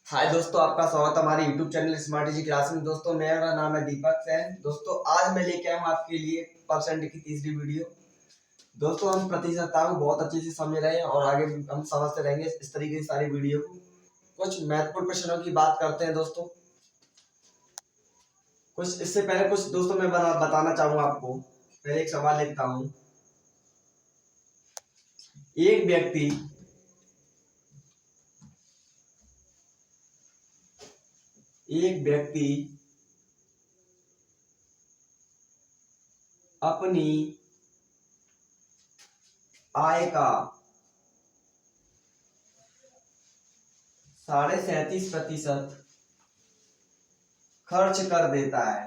हाय दोस्तों, आपका स्वागत है हमारे YouTube channel smart easy class में। दोस्तों मेरा नाम है दीपक सैन। दोस्तों आज मैं लेके आया हूँ आपके लिए परसेंट की तीसरी वीडियो। दोस्तों हम प्रतिशतता को बहुत अच्छे से समझ रहे हैं और आगे भी हम समझते रहेंगे इस तरीके की सारी वीडियो को। कुछ महत्वपूर्ण प्रश्नों की बात करते हैं दोस्तों। कुछ इससे पहले कुछ दोस्तों मैं बताना चाहूंगा आपको। पहले एक सवाल लिखता हूँ। एक व्यक्ति अपनी आय का 37.5% खर्च कर देता है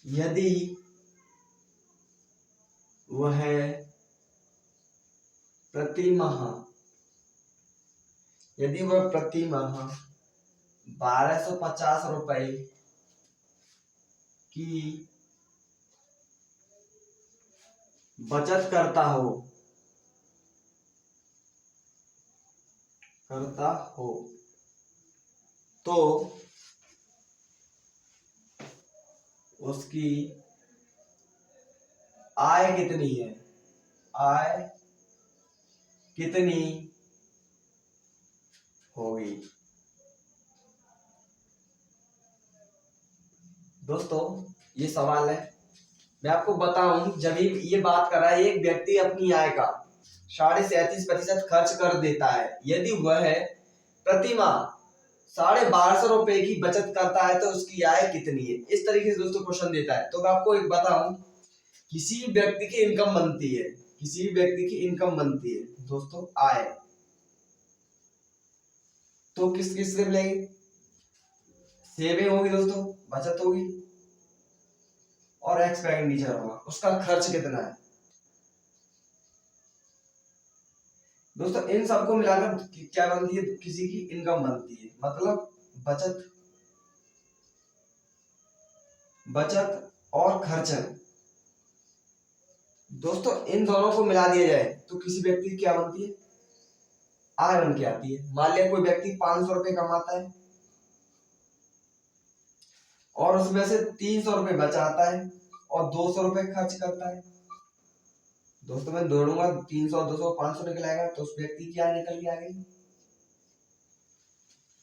यदि वह प्रति माह 1250 रुपए की बचत करता हो तो उसकी आय कितनी होगी। दोस्तों ये सवाल है, मैं आपको बताऊं। जब ये बात कर रहा है, एक व्यक्ति अपनी आय का 37.5% खर्च कर देता है यदि वह प्रति माह 1250 रुपए की बचत करता है तो उसकी आय कितनी है। इस तरीके से दोस्तों क्वेश्चन देता है। तो मैं आपको एक बताऊं, किसी भी व्यक्ति की इनकम बनती है दोस्तों आय, तो किस किस से मिलेगी। सेविंग होगी दोस्तों, बचत होगी, और एक्सपेंडिचर होगा, उसका खर्च कितना है। दोस्तों इन सबको मिलाकर क्या बनती है, किसी की इनकम बनती है। मतलब बचत और खर्च। दोस्तों इन दोनों को मिला दिया जाए तो किसी व्यक्ति की क्या बनती है, आय बन के आती है। मान लिया कोई व्यक्ति 500 रुपए कमाता है और उसमें से 300 रुपए बचाता है और 200 रुपए खर्च करता है। दोस्तों मैं जोड़ूंगा, 300 200 500 निकल आएगा तो उस व्यक्ति की आय निकल के आ गई।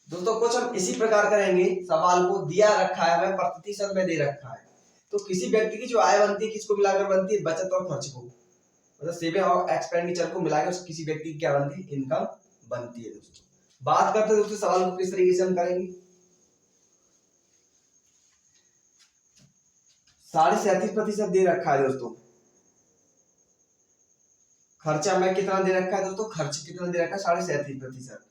दोस्तों कुछ हम इसी प्रकार करेंगे। सवाल को दिया रखा है, हमें प्रतिशत में दे रखा है, तो किसी व्यक्ति की जो आय बनती है किसको मिलाकर बनती है, बचत और खर्च को, मतलब सेविंग और एक्सपेंडिचर को मिलाकर किसी व्यक्ति की क्या बनती है, इनकम बनती है। दोस्तों बात करते हैं दोस्तों सवाल को किस तरीके से हम करेंगे। 37.5% दे रखा है दोस्तों। खर्चा हमें कितना दे रखा है दोस्तों, खर्च कितना दे रखा है, 37.5%।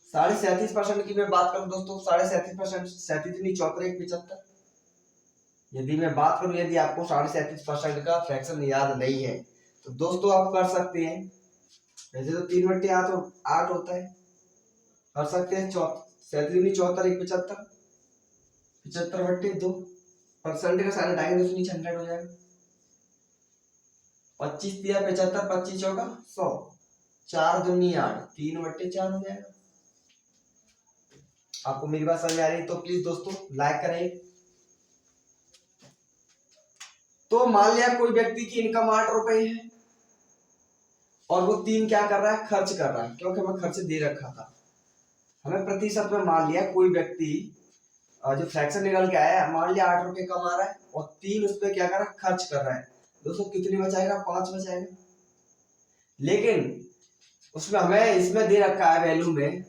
37.5% की मैं बात करूं दोस्तों, 37.5%, 37×4=75। यदि मैं बात करूं, यदि आपको 37.5% का फ्रैक्शन याद नहीं है तो दोस्तों आप कर सकते हैं। वैसे तो 3/8 होता है, कर सकते हैं। 37×4=75, 75/2 का साइन हटाएंगे दोस्तों, नीचे 100 हो जाएगा। 25 दिया 75, 25 चौका 100, 4×2=8, 3/4 हो जाएगा। आपको मेरी बात समझ आ रही है तो प्लीज दोस्तों लाइक करें। तो मान लिया कोई व्यक्ति की इनकम 8 रुपए है और वो 3 क्या कर रहा है, खर्च कर रहा है, क्योंकि हमें खर्च दे रखा था। हमें प्रतिशत में मान लिया कोई व्यक्ति जो फ्रैक्शन निकल के आया है, मान लिया 8 रुपए कमा रहा है और 3 उस पर क्या कर रहा है, खर्च कर रहा है। दोस्तों कितनी बचाएगा, 5 बचाएगा। लेकिन उसमें हमें इसमें दे रखा है वैल्यू में,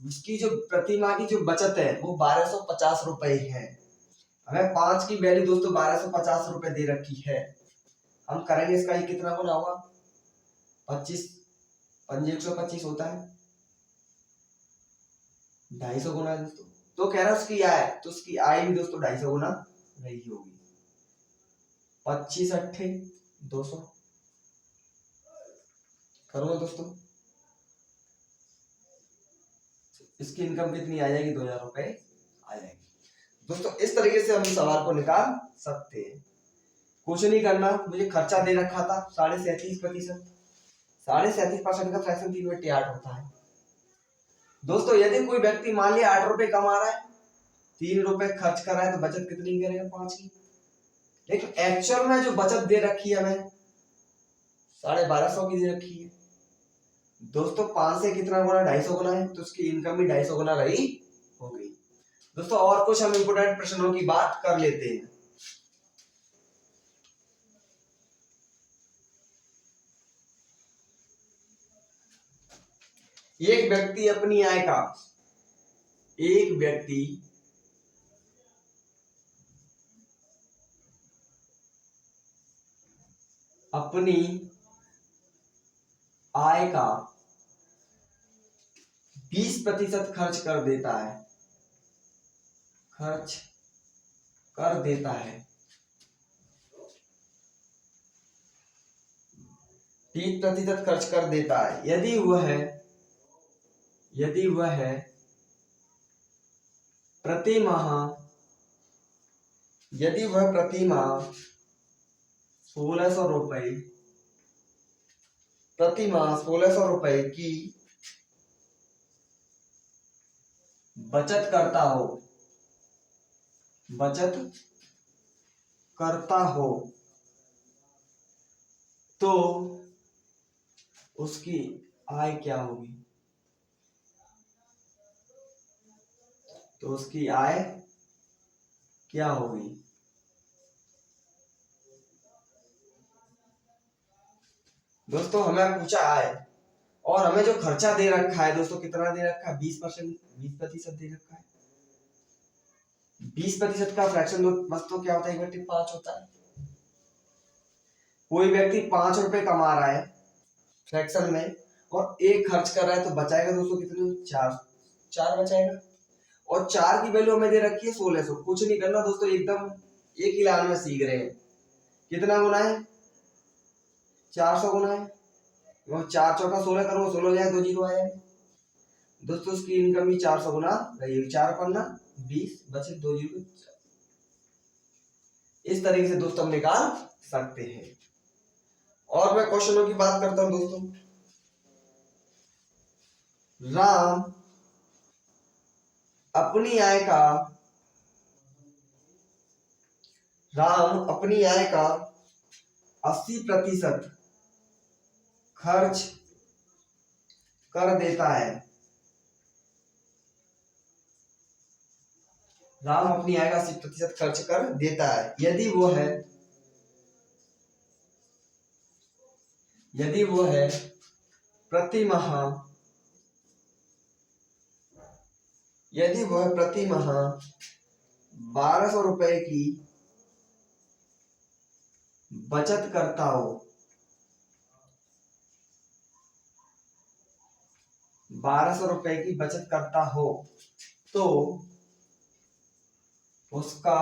उसकी जो प्रति माह की जो बचत है वो 1250 रुपए है। हमें 5 की वैल्यू दोस्तों 1250 रुपए दे रखी है। हम करेंगे इसका ये कितना गुना होगा, 25 5 125 होता है, 250 गुना है दोस्तों। तो कह रहा है उसकी आय, तो उसकी आय भी दोस्तों 250 गुना रही होगी। 25×8 200 करूंगा दोस्तों। इसकी इनकम कितनी आ जाएगी, 2000 रुपए आ जाएगी। दोस्तों इस तरीके से हम सवाल को निकाल सकते हैं। कुछ नहीं करना, मुझे खर्चा दे रखा था 37.37%। 37.37% का फ्रैक्शन 3/8 होता है। दोस्तों यदि कोई व्यक्ति मान लिया 8 रुपए कमा रहा है, 3 रुपए खर्च कर रहा है, तो बचत कितनी करेगा? 5 की। लेकिन एक्चुअल में जो बचत दे रखी है हमें 1250 की दे रखी है। दोस्तों 5 से कितना गुना? 250 गुना है, तो उसकी इनकम भी 250 गुना रही होगी। दोस्तों और कुछ हम इंपोर्टेंट प्रश्नों की बात कर लेते हैं। एक व्यक्ति अपनी आय का अपनी आय का 20% खर्च कर देता है। 20% खर्च कर देता है। यदि वह प्रति माह 1600 रुपए की बचत करता हो तो उसकी आय क्या होगी? दोस्तों हमें पूछा आय और हमें जो खर्चा दे रखा है, दोस्तों कितना दे रखा है? 20% दे रखा है। 20% का फ्रैक्शन दोस्तों क्या होता है? 1/5 होता है। कोई व्यक्ति 5 रुपए कमा रहा है फ्रैक्शन में और 1 खर्च कर रहा है, तो बचाएगा दोस्तों कितने? 4 बचाएगा। और 4 की वैल्यू हमें दे रखी है 1600। कुछ नहीं करना दोस्तों, एकदम एक ही लाइन में सीख रहे हैं। कितना गुना है? 400 गुना है। 4 चौका 16 करो, 16 जाए 2 जीरो आए। दोस्तों उसकी इनकम भी 400 गुना रहेगी। 4 पन्ना 20 बचे 2 जीरो। इस तरीके से दोस्तों हम निकाल सकते हैं। और मैं क्वेश्चनों की बात करता हूं दोस्तों। राम अपनी आय का 80% खर्च कर देता है। राम अपनी आय का 80% खर्च कर देता है। यदि वो है प्रति माह 1200 रुपए की बचत करता हो, 1200 रुपए की बचत करता हो, तो उसका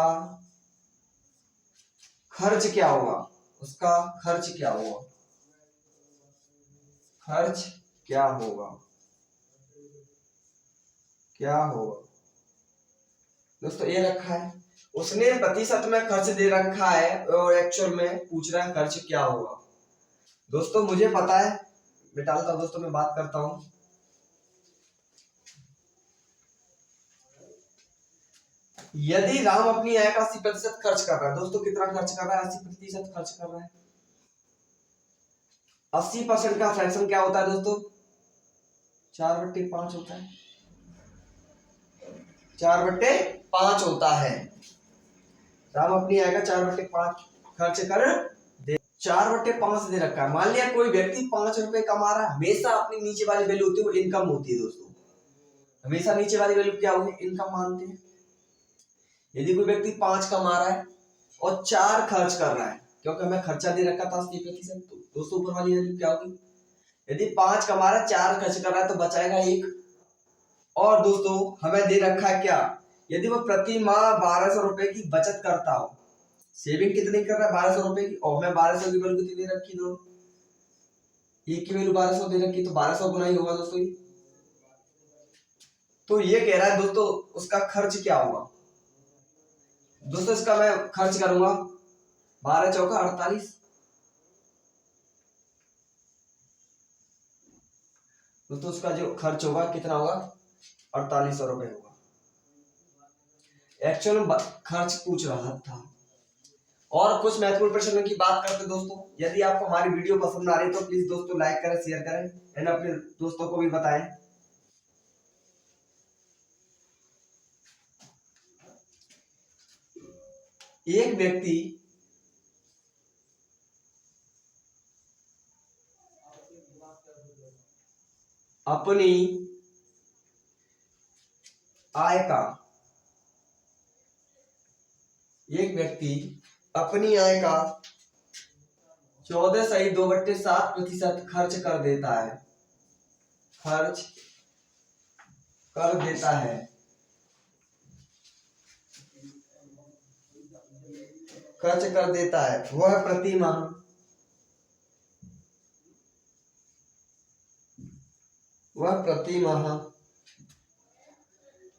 खर्च क्या होगा? दोस्तों ये रखा है, उसने प्रतिशत में खर्च दे रखा है और एक्चुअल में पूछ रहा है खर्च क्या होगा। दोस्तों मुझे पता है, मैं डालता हूं दोस्तों, मैं बात करता हूं। यदि राम अपनी आय का 80% खर्च कर रहा है, दोस्तों कितना खर्च कर रहा है? 80% खर्च कर रहा है। 80% का फ्रैक्शन क्या होता है दोस्तों? 4/5 होता है। 4/5 होता है। राम अपनी आय का 4/5 खर्च कर दे। 4/5 दे रखा है। मान लिया कोई व्यक्ति 5 रुपए कमा रहा है, हमेशा अपनी नीचे वाली वैल्यू होती है वो इनकम होती है दोस्तों। हमेशा नीचे वाली वैल्यू क्या होगी? इनकम मानते हैं। यदि कोई व्यक्ति 5 कमा रहा है और 4 खर्च कर रहा है, क्योंकि हमें खर्चा दे रखा था 80%, तो दोस्तों ऊपर वाली वैल्यू क्या होगी? यदि 5 कमा रहा है, 4 खर्च कर रहा है, तो बचाएगा 1। और दोस्तों हमें दे रखा है क्या? यदि वो प्रति माह 1200 रुपए की बचत करता हो, सेविंग कितनी कर रहा है? 1200 रुपए की। और हमें 1200 की वैल्यू कितनी दे रखी? दो एक की वैल्यू 1200 दे रखी, तो 1200 गुना ही होगा दोस्तों। तो ये कह रहा है दोस्तों उसका खर्च क्या होगा? दोस्तों इसका मैं खर्च करूंगा 12 चौका 48। दोस्तों उसका जो खर्च होगा कितना होगा, 4800 रुपये होगा। एक्चुअल में खर्च पूछ रहा था। और कुछ महत्वपूर्ण प्रश्नों की बात करते दोस्तों। यदि आपको हमारी वीडियो पसंद आ रही है तो प्लीज दोस्तों लाइक करें, शेयर करें एंड अपने दोस्तों को भी बताएं। एक व्यक्ति अपनी आय का एक व्यक्ति अपनी आय का 14.2/7% खर्च कर देता है। खर्च कर देता है। खर्च कर देता है वह प्रति माह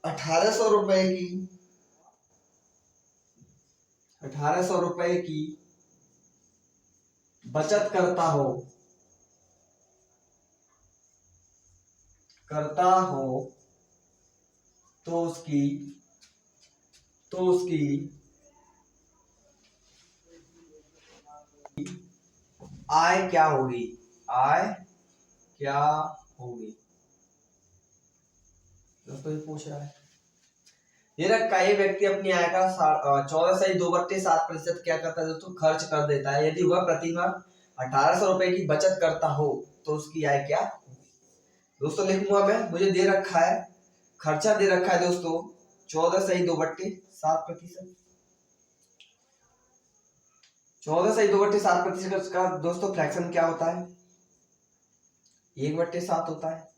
1800 रुपए की बचत करता हो तो उसकी आय क्या होगी। दोस्तों ये पूछ रहा है। ये रखा, ये व्यक्ति अपनी आय का 14.2/7% क्या करता है दोस्तों, खर्च कर देता है। यदि वह प्रति माह 1800 रुपए की बचत करता हो तो उसकी आय क्या दोस्तों लिखूंगा मैं। मुझे दे रखा है, खर्चा दे रखा है दोस्तों 14.2/7%। 14.2/7% का दोस्तों फ्रैक्शन क्या होता है, 1/7 होता है।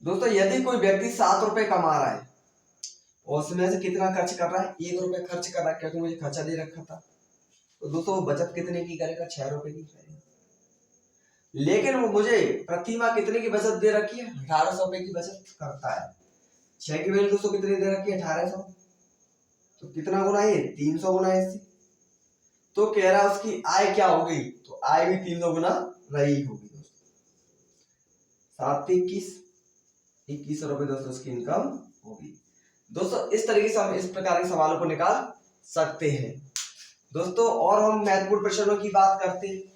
दोस्तों यदि कोई व्यक्ति 7 रुपए कमा रहा है और उसमें से कितना खर्च कर रहा है, 1 रुपए खर्च कर रहा है, क्योंकि मुझे खर्चा दे रखा था। तो दोस्तों वो बचत कितने की करेगा, 6 रुपए की करेगा। लेकिन वो मुझे प्रति माह कितने की बचत दे रखी है, 1800 रुपए की बचत करता है। 6 की वैल्यू दोस्तों कितनी दे रखी है, 1800। तो कितना गुना है, 300 गुना है इससे। तो कह रहा है उसकी आय क्या होगी, तो आय भी 300 गुना रही होगी दोस्तों। 7 21 रुपए दोस्तों उसकी इनकम होगी। दोस्तों इस तरीके से हम इस प्रकार के सवालों को निकाल सकते हैं दोस्तों। और हम महत्वपूर्ण प्रश्नों की बात करते हैं।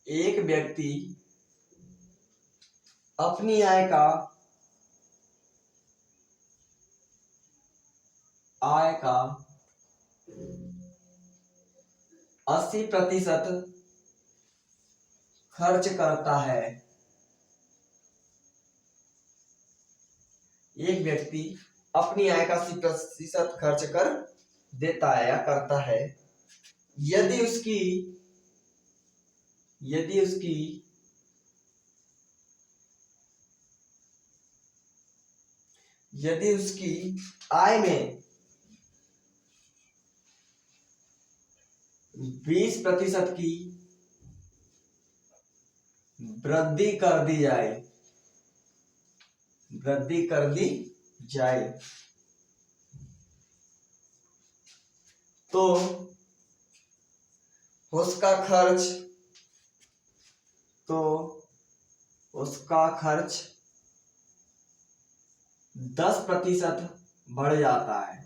एक व्यक्ति अपनी आय का 80% खर्च करता है। एक व्यक्ति अपनी आय का 80% खर्च कर देता है या करता है। यदि उसकी आय में 20% की वृद्धि कर दी जाए तो उसका खर्च 10% बढ़ जाता है।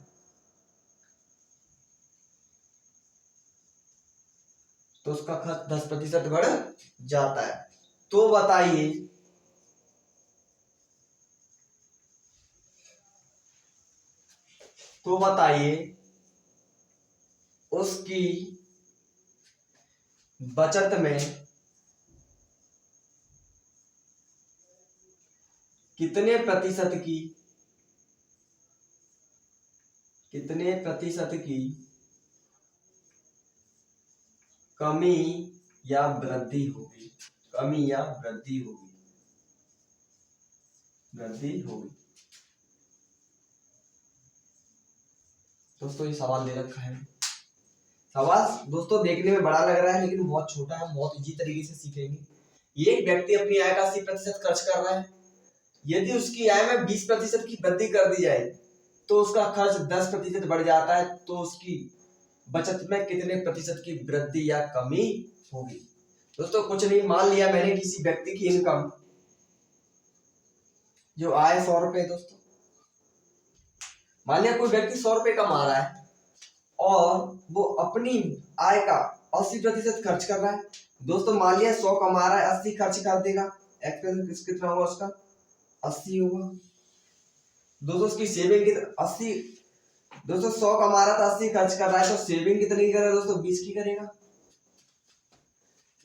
तो उसका खर्च 10% बढ़ जाता है। तो बताइए उसकी बचत में कितने प्रतिशत की कमी या वृद्धि होगी। वृद्धि होगी। दोस्तों ये सवाल दे रखा है। सवाल दोस्तों देखने में बड़ा लग रहा है लेकिन बहुत छोटा है, बहुत इजी तरीके से सीखेंगे। एक व्यक्ति अपनी आय का 80% खर्च कर रहा है। यदि उसकी आय में 20% की वृद्धि कर दी जाए तो उसका खर्च 10% बढ़ जाता है, तो उसकी बचत में कितने प्रतिशत की वृद्धि या कमी होगी। दोस्तों कुछ नहीं, मान लिया मैंने किसी व्यक्ति की इनकम जो आय 100 रुपए, दोस्तों मान लिया कोई व्यक्ति 100 रुपए कमा रहा है और वो अपनी आय का 80% खर्च कर रहा है। दोस्तों मान लिया 100 कमा रहा है, 80 खर्च कर देगा। एक्सपेंस कितना होगा उसका? 80 होगा। दोस्तों उसकी सेविंग कितना? 80। दोस्तों 100 कमा रहा था, 80 खर्च कर रहा है, तो सेविंग कितनी करेगा दोस्तों? 20 की करेगा।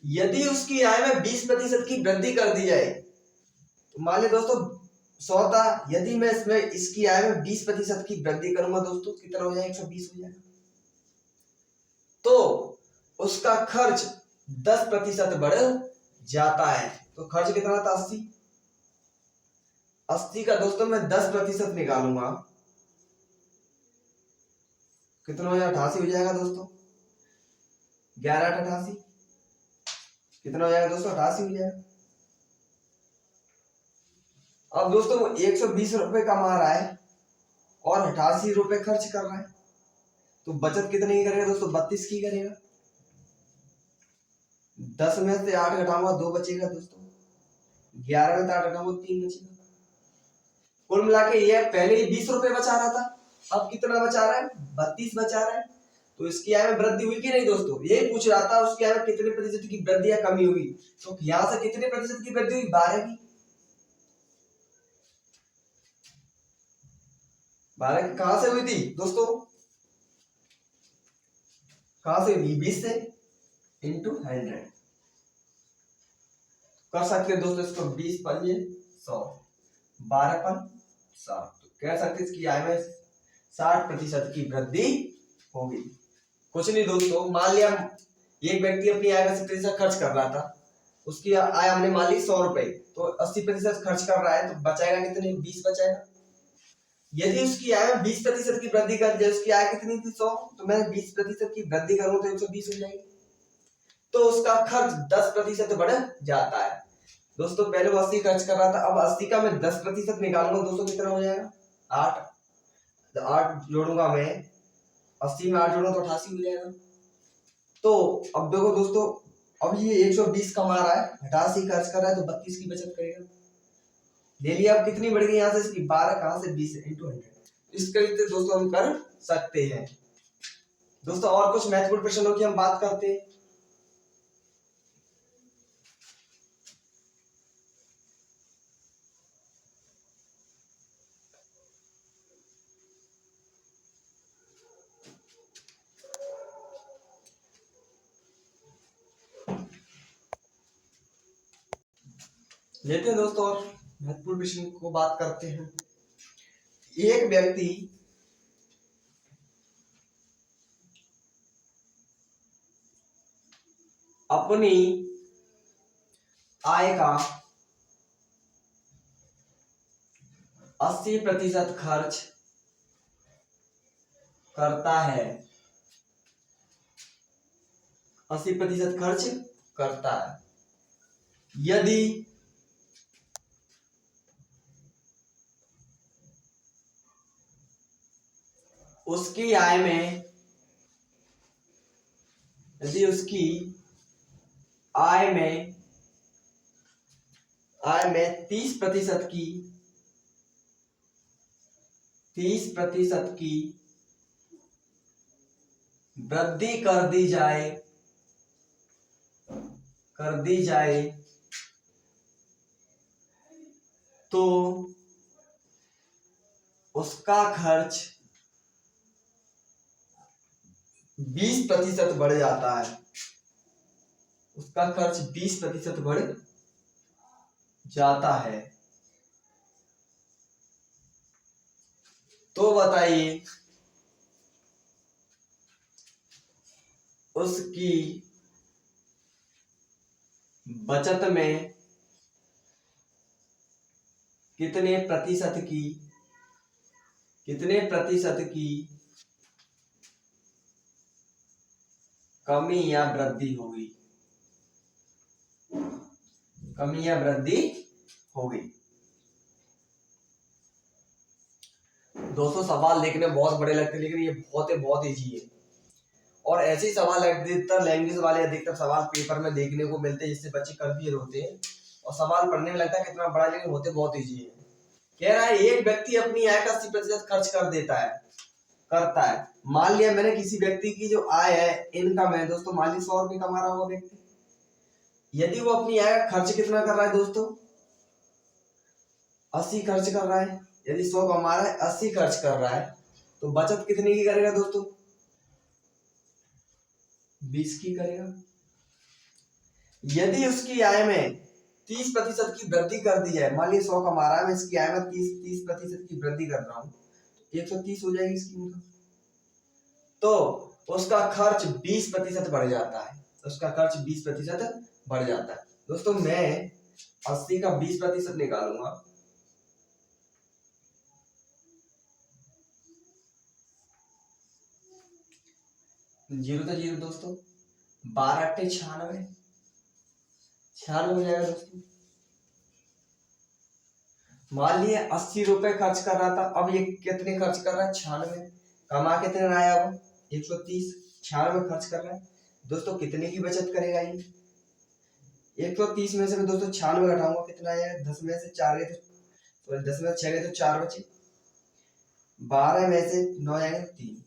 यदि उसकी आय में 20% की वृद्धि कर दी जाए, तो मान लिया दोस्तों 100 था, यदि मैं इसमें इसकी आय में 20% की वृद्धि करूंगा दोस्तों, कितना हो जाएगा? 120 हो जाएगा। तो उसका खर्च 10% बढ़ जाता है। तो खर्च कितना था? 80। 80 का दोस्तों मैं 10% निकालूंगा, कितना हो जाएगा? 88 हो जाएगा दोस्तों। 11 88 कितना हो जाएगा दोस्तों? 88 हो जाएगा। अब दोस्तों वो 120 रुपए कमा रहा है और 88 रुपए खर्च कर रहा है, तो बचत कितनी की करेगा दोस्तों? 32 की करेगा। 10 में से 8 घटाऊंगा, 2 बचेगा दोस्तों। 11 में से 8 घटाऊंगा, 3 बचेगा। कुल मिला के ये पहले ही 20 रुपए बचा रहा था, अब कितना बचा रहा है? 32 बचा रहा है। तो इसकी आय में वृद्धि हुई कि नहीं दोस्तों? यही पूछ रहा था, उसकी आय में कितने प्रतिशत की वृद्धि या कमी हुई। तो यहां से कितने प्रतिशत की वृद्धि हुई? 12 की। 12 की कहां से हुई थी दोस्तों? कहां से हुई? 20 से इंटू 100 कर सकते हैं दोस्तों इसको। 20 पंजे 100, 12 पन 60। तो कह सकते हैं इसकी आय में 60% की वृद्धि होगी। कुछ नहीं दोस्तों, मान लिया एक व्यक्ति अपनी आय का 80% खर्च कर रहा था, उसकी आय हमने मान ली 100 रुपए, तो 80% खर्च कर रहा है, तो बचाएगा कितने? 20 बचाएगा। यदि उसकी आय में 20% की वृद्धि कर दे, उसकी आय कितनी थी? 100, तो मैं 20% की वृद्धि करूं तो 120 हो जाएगी। तो उसका खर्च 10% बढ़ जाता है। दोस्तों पहले वो 80 खर्च कर रहा था, अब 80 का मैं 10% निकालूंगा दोस्तों, कितना हो जाएगा? 8। 8 जोड़ूंगा मैं, 80 में 8 जोड़ूंगा तो 88 हो जाएगा। तो अब देखो दोस्तों, अब ये 120 कमा रहा है, 88 खर्च कर रहा है, तो 32 की बचत करेगा। ले लिया। अब कितनी बढ़ गई यहाँ से इसकी? 12 कहां से? 20 इंटू 100। इस तरीके से दोस्तों हम कर सकते हैं। दोस्तों और कुछ महत्वपूर्ण प्रश्नों की हम बात करते हैं। लेते हैं दोस्तों और महत्वपूर्ण प्रश्न को बात करते हैं। एक व्यक्ति अपनी आय का 80% खर्च करता है। 80% खर्च करता है। यदि उसकी आय में यदि उसकी आय में 30% की 30% की वृद्धि कर दी जाए तो उसका खर्च 20% बढ़ जाता है। उसका खर्च 20% बढ़ जाता है। तो बताइए उसकी बचत में कितने प्रतिशत की कमी या वृद्धि होगी, कमी या वृद्धि होगी। दोस्तों सवाल देखने बहुत बड़े लगते हैं, लेकिन ये बहुत इजी है। और ऐसे ही सवाल अधिकतर लैंग्वेज वाले अधिकतर सवाल पेपर में देखने को मिलते हैं, जिससे बच्चे कंफ्यूज होते हैं और सवाल पढ़ने में लगता है कितना बड़ा, लेकिन होते बहुत इजी है। कह रहा है एक व्यक्ति अपनी आय का 80% खर्च करता है। मान लिया मैंने किसी व्यक्ति की जो आय है, इनकम है दोस्तों, मान ली 100 रुपए कमा रहा होगा व्यक्ति। यदि वो अपनी आय का खर्च कितना कर रहा है दोस्तों, 80 खर्च कर रहा है। यदि 100 कमा रहा है, 80 खर्च कर रहा है, तो बचत कितने की करेगा दोस्तों, 20 की करेगा। यदि उसकी आय में 30% की वृद्धि कर दी जाए, मान लीजिए 100 कमा रहा है, मैं इसकी आय में 30% की वृद्धि कर रहा हूँ, 130 हो जाएगी इसकी इनकम। तो उसका खर्च 20% बढ़ जाता है, उसका खर्च 20% बढ़ जाता है। दोस्तों मैं 80 का 20% निकालूंगा, 0 तो 0 दोस्तों, 12 अट्ठे 96, 96 हो जाएगा दोस्तों। मान लिए 80 रुपए खर्च कर रहा था, अब ये कितने खर्च कर रहा है, 96। कमा कितने आया वो, 130, 96 खर्च कर रहा है। दोस्तों कितने की बचत करेगा ये, 130 में से मैं दोस्तों 96 घटाऊंगा, कितना आया, 10 में से 4 गए तो 10 में 6 गए तो 4 बचे, 12 में से 9 आएंगे 3,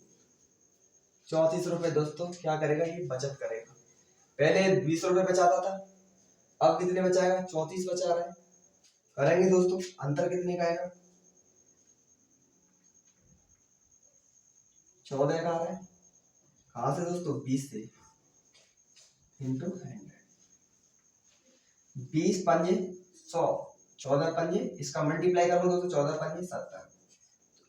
34 रुपए दोस्तों क्या करेगा ये, बचत करेगा। पहले 20 रुपए बचाता था, अब कितने बचाएगा, 34 बचा रहा है। करेंगे दोस्तों, अंतर कितने का आएगा, 14 का आ रहा है। कहां से दोस्तों, 20 से, इंटू 100, 20 पंजे 100, 14 पंजे, इसका मल्टीप्लाई करूंगा दोस्तों, 14 पंजे 70।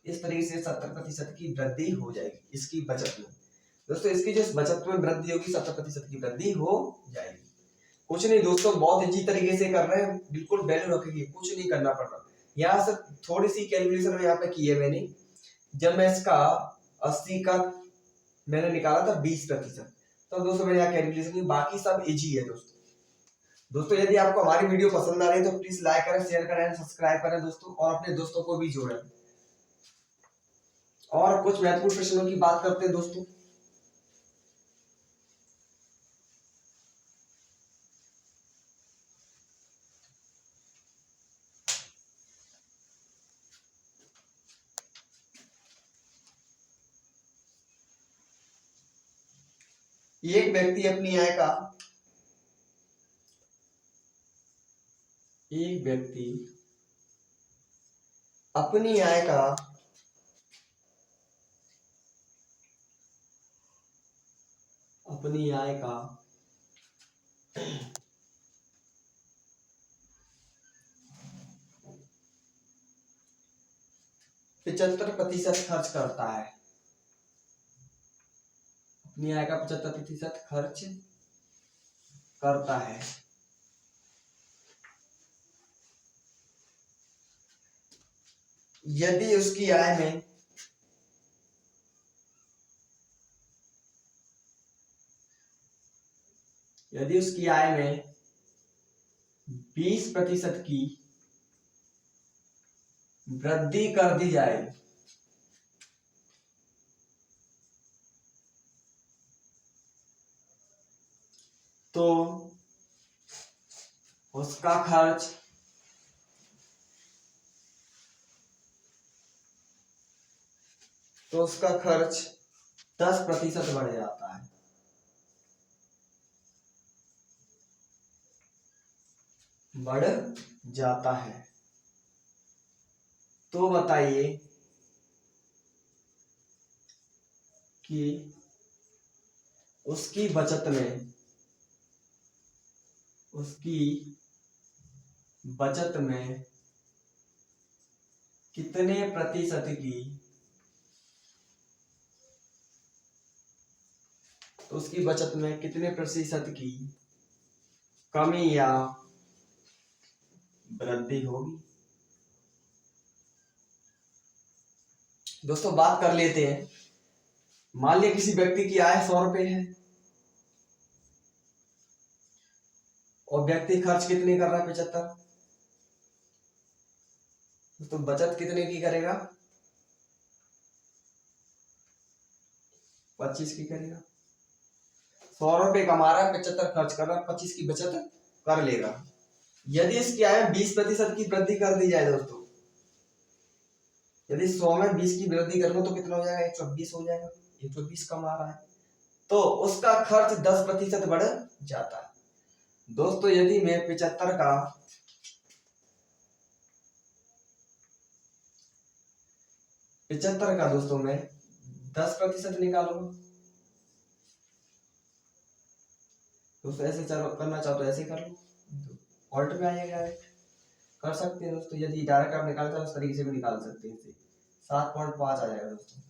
इस तरीके से 70% की वृद्धि हो जाएगी इसकी बचत में। दोस्तों इसकी जो बचत में वृद्धि होगी, 70% की वृद्धि हो जाएगी। कुछ नहीं दोस्तों, बहुत इजी तरीके से कर रहे हैं, बिल्कुल वैल्यू रखेंगे, कुछ नहीं करना पड़ रहा। यहाँ से थोड़ी सी कैलकुलेशन यहाँ पे की है मैंने, जब मैं इसका 80 का मैंने निकाला था 20%, तो दोस्तों मैंने यहाँ कैलकुलेशन की, बाकी सब इजी है दोस्तों यदि आपको हमारी वीडियो पसंद आ रही है तो प्लीज लाइक करें, शेयर करें, सब्सक्राइब करें दोस्तों, और अपने दोस्तों को भी जोड़ें। और कुछ महत्वपूर्ण प्रश्नों की बात करते हैं दोस्तों। एक व्यक्ति अपनी आय का अपनी आय का 75% खर्च करता है, अपनी आय का 75% खर्च करता है। यदि उसकी आय में यदि उसकी आय में 20% की वृद्धि कर दी जाए, तो उसका खर्च 10% बढ़ जाता है। बढ़ जाता है। तो बताइए कि उसकी बचत में कितने प्रतिशत की कमी या वृद्धि होगी। दोस्तों बात कर लेते हैं। मान लिया किसी व्यक्ति की आय 100 रुपए है और व्यक्ति खर्च कितने कर रहा है, 75। तो बचत कितने की करेगा, 25 की करेगा। 100 रुपए कमा रहा है, 75 खर्च कर रहा है, 25 की बचत कर लेगा। यदि इसकी आय में 20% की वृद्धि कर दी जाए दोस्तों, यदि 100 में 20 की वृद्धि करूंगा तो कितना हो जाएगा, 120 हो जाएगा। 120 कमा रहा है तो उसका खर्च 10% बढ़ जाता है। दोस्तों यदि मैं 75 का दोस्तों मैं 10% निकालूंगा, दोस्तों ऐसे चलो करना चाहो तो ऐसे कर लो, ऑल्ट में आइए डायरेक्ट कर सकते हैं दोस्तों। यदि डायरेक्ट आप निकालते हैं उस तरीके से भी निकाल सकते हैं, 7.5 आ जाएगा दोस्तों।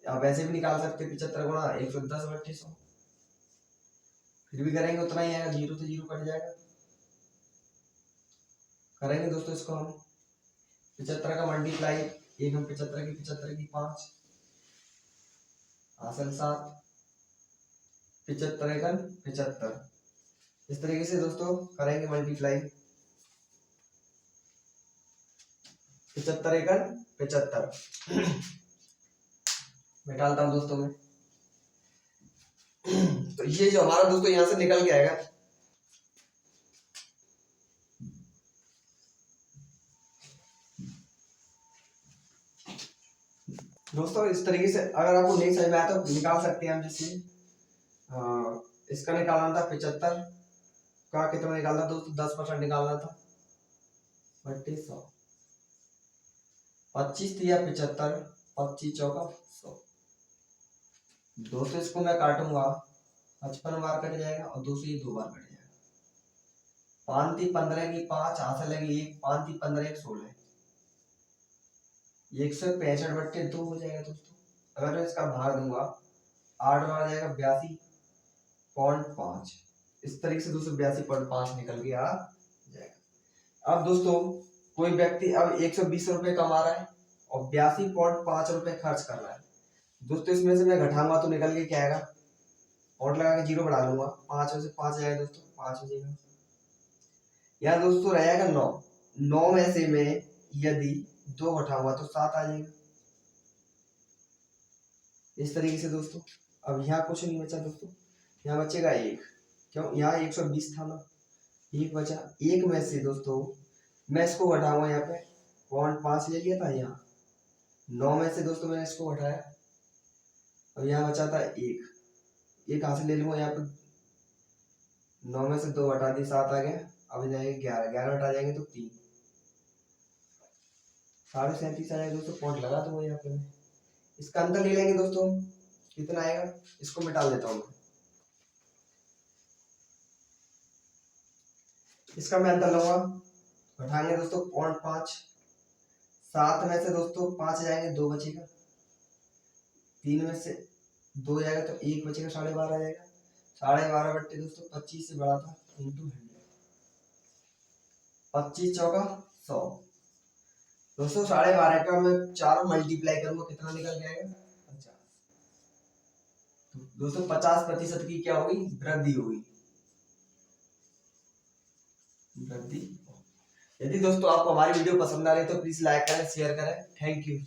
आप ऐसे भी निकाल सकते हैं, 75 गुणा 110/100, फिर भी करेंगे उतना ही आएगा, 0 से 0 कट जाएगा। करेंगे दोस्तों इसको हम 75 का मल्टीप्लाई, एक हम 75 की 5 हासिल 7, 75 एकन 75, इस तरीके से दोस्तों करेंगे मल्टीप्लाई। 75 एकन 75 मैं डालता हूं दोस्तों में। तो ये जो हमारा दोस्तों यहां से निकल के आएगा, दोस्तों इस तरीके से अगर आपको नहीं समझ में आया तो निकाल सकते हैं हम। जैसे इसका निकालना था 75 का, कितना निकालना दोस्तों, 10% निकालना था, 100, 25 दिया 75, 25 चौका 100। दोस्तों इसको मैं काटूंगा, 55 बार कट जाएगा और 2 से ही 2 बार कट जाएगा। 5 × 15 की 5 हाथ लगी 1, 5 × 15 1 16, 165/2 हो जाएगा दोस्तों। अगर मैं इसका भाग दूंगा 8 बार जाएगा, 82.5, इस तरीके से दोस्तों 82.5 निकल के आ जाएगा। अब दोस्तों कोई व्यक्ति अब 120 रुपए कमा रहा है और 82.5 रुपए खर्च कर रहा है। दोस्तों इसमें से मैं घटाऊंगा तो निकल के क्या आएगा, और लगा के 0 बढ़ा लूंगा, 5 में से 5 जाएगा दोस्तों, 5 हो जाएगा। यहाँ दोस्तों रहेगा 9, 9 में से मैं यदि 2 घटाऊंगा तो 7 आ जाएगा, इस तरीके से दोस्तों। अब यहाँ कुछ नहीं बचा दोस्तों, यहाँ बचेगा 1, क्यों, यहाँ 120 था ना, 1 बचा। 1 में से दोस्तों मैं इसको घटाऊंगा, यहाँ पे 0.5 ले लिया था, यहाँ 9 में से दोस्तों मैंने इसको घटाया, अब यहाँ बचा था 1, कहाँ से ले लूंगा, यहाँ पे 9 में से 2 घटा दी, 7 आ गया। अब जाएंगे 11, 11 घटा जाएंगे तो 3, 37.5 आ जाएगा दोस्तों। पॉइंट लगा दूंगा यहाँ पे, इसका अंतर ले लेंगे दोस्तों, कितना आएगा, इसको मिटा देता हूँ मैं। इसका मैं अंतर लूंगा, घटाएंगे दोस्तों 0.5, 7 में से दोस्तों 5 जाएंगे, 2 बचेगा, 3 में से 2 जाएगा तो 1 बचेगा, 12.5 आ जाएगा। 12.5 दोस्तों 25 से बड़ा था, इंटू 100, 25 चौका 100 दोस्तों। 12.5 का मैं 4 मल्टीप्लाई करूंगा, कितना निकल जाएगा, 50। दोस्तों 50% की क्या होगी, वृद्धि होगी, वृद्धि। यदि दोस्तों आपको हमारी वीडियो पसंद आ रही है तो प्लीज लाइक करें, शेयर करें। Thank you.